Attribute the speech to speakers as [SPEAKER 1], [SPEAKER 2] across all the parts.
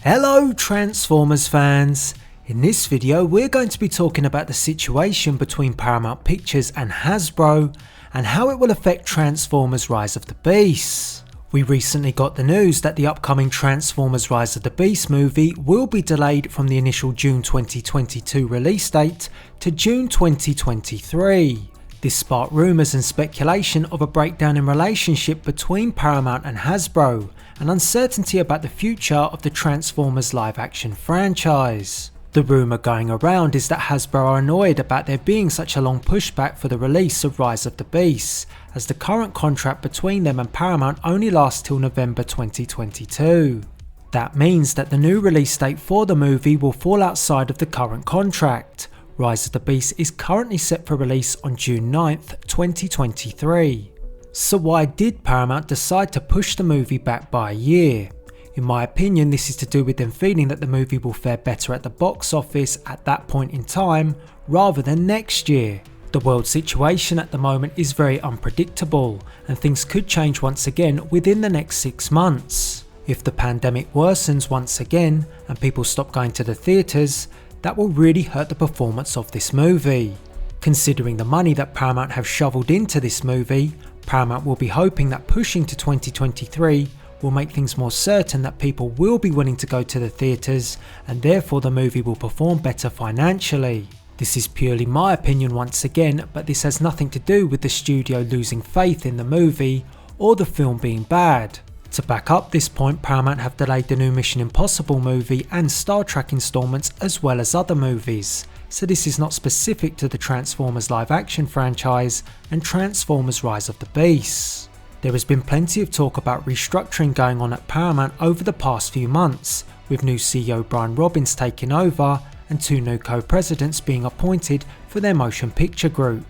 [SPEAKER 1] Hello Transformers fans! In this video we're going to be talking about the situation between Paramount Pictures and Hasbro and how it will affect Transformers Rise of the Beasts. We recently got the news that the upcoming Transformers Rise of the Beasts movie will be delayed from the initial June 2022 release date to June 2023. This sparked rumours and speculation of a breakdown in relationship between Paramount and Hasbro, and uncertainty about the future of the Transformers live action franchise. The rumour going around is that Hasbro are annoyed about there being such a long pushback for the release of Rise of the Beasts, as the current contract between them and Paramount only lasts till November 2022. That means that the new release date for the movie will fall outside of the current contract. Rise of the Beasts is currently set for release on June 9th, 2023. So why did Paramount decide to push the movie back by a year? In my opinion, this is to do with them feeling that the movie will fare better at the box office at that point in time rather than next year. The world situation at the moment is very unpredictable and things could change once again within the next 6 months. If the pandemic worsens once again and people stop going to the theatres, that will really hurt the performance of this movie. Considering the money that Paramount have shoveled into this movie, Paramount will be hoping that pushing to 2023 will make things more certain that people will be willing to go to the theatres and therefore the movie will perform better financially. This is purely my opinion once again, but this has nothing to do with the studio losing faith in the movie or the film being bad. To back up this point, Paramount have delayed the new Mission Impossible movie and Star Trek installments as well as other movies, so this is not specific to the Transformers live action franchise and Transformers Rise of the Beasts. There has been plenty of talk about restructuring going on at Paramount over the past few months, with new CEO Brian Robbins taking over and 2 new co-presidents being appointed for their motion picture group.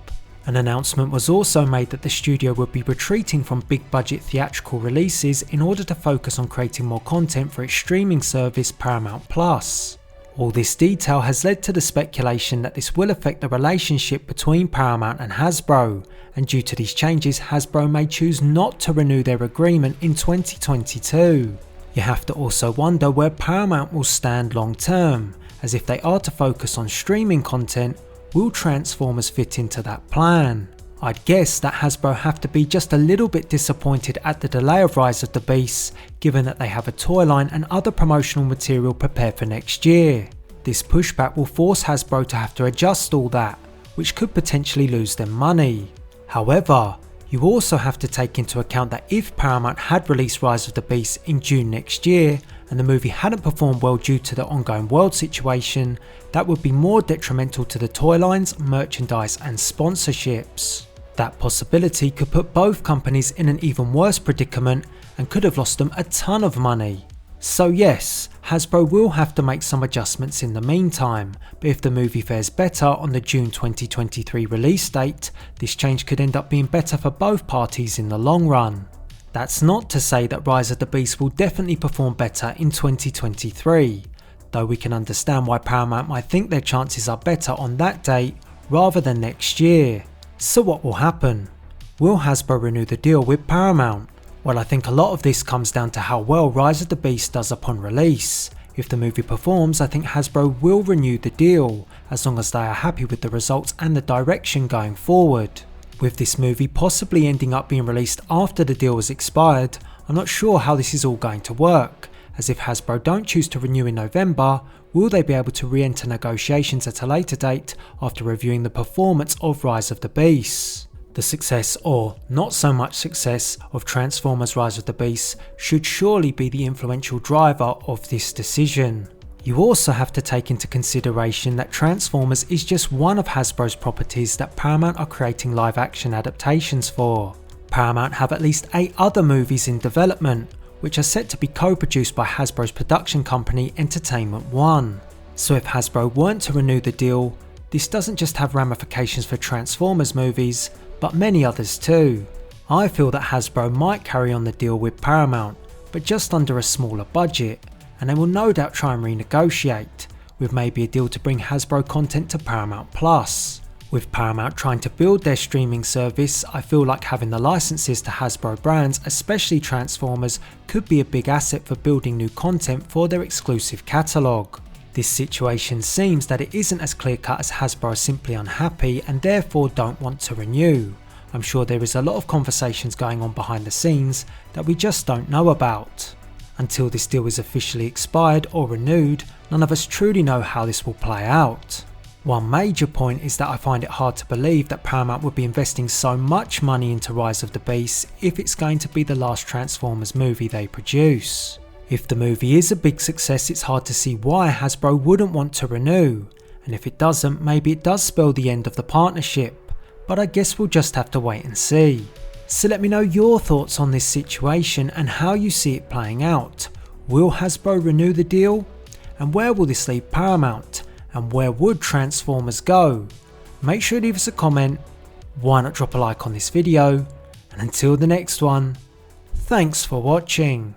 [SPEAKER 1] An announcement was also made that the studio would be retreating from big budget theatrical releases in order to focus on creating more content for its streaming service Paramount Plus. All this detail has led to the speculation that this will affect the relationship between Paramount and Hasbro, and due to these changes Hasbro may choose not to renew their agreement in 2022. You have to also wonder where Paramount will stand long term, as if they are to focus on streaming content, will Transformers fit into that plan? I'd guess that Hasbro have to be just a little bit disappointed at the delay of Rise of the Beasts, given that they have a toy line and other promotional material prepared for next year. This pushback will force Hasbro to have to adjust all that, which could potentially lose them money. However, you also have to take into account that if Paramount had released Rise of the Beasts in June next year, and the movie hadn't performed well due to the ongoing world situation, that would be more detrimental to the toy lines, merchandise and sponsorships. That possibility could put both companies in an even worse predicament and could have lost them a ton of money. So yes, Hasbro will have to make some adjustments in the meantime, but if the movie fares better on the June 2023 release date, this change could end up being better for both parties in the long run. That's not to say that Rise of the Beasts will definitely perform better in 2023, though we can understand why Paramount might think their chances are better on that date rather than next year. So what will happen? Will Hasbro renew the deal with Paramount? Well, I think a lot of this comes down to how well Rise of the Beasts does upon release. If the movie performs, I think Hasbro will renew the deal, as long as they are happy with the results and the direction going forward. With this movie possibly ending up being released after the deal has expired, I'm not sure how this is all going to work, as if Hasbro don't choose to renew in November, will they be able to re-enter negotiations at a later date after reviewing the performance of Rise of the Beasts? The success, or not so much success, of Transformers Rise of the Beasts should surely be the influential driver of this decision. You also have to take into consideration that Transformers is just one of Hasbro's properties that Paramount are creating live action adaptations for. Paramount have at least 8 other movies in development, which are set to be co-produced by Hasbro's production company Entertainment One. So if Hasbro weren't to renew the deal, this doesn't just have ramifications for Transformers movies, but many others too. I feel that Hasbro might carry on the deal with Paramount, but just under a smaller budget, and they will no doubt try and renegotiate, with maybe a deal to bring Hasbro content to Paramount Plus. With Paramount trying to build their streaming service, I feel like having the licenses to Hasbro brands, especially Transformers, could be a big asset for building new content for their exclusive catalogue. This situation seems that it isn't as clear cut as Hasbro are simply unhappy and therefore don't want to renew. I'm sure there is a lot of conversations going on behind the scenes that we just don't know about. Until this deal is officially expired or renewed, none of us truly know how this will play out. One major point is that I find it hard to believe that Paramount would be investing so much money into Rise of the Beasts if it's going to be the last Transformers movie they produce. If the movie is a big success, it's hard to see why Hasbro wouldn't want to renew, and if it doesn't, maybe it does spell the end of the partnership, but I guess we'll just have to wait and see. So let me know your thoughts on this situation and how you see it playing out. Will Hasbro renew the deal? And where will this leave Paramount? And where would Transformers go? Make sure to leave us a comment, why not drop a like on this video, and until the next one, thanks for watching.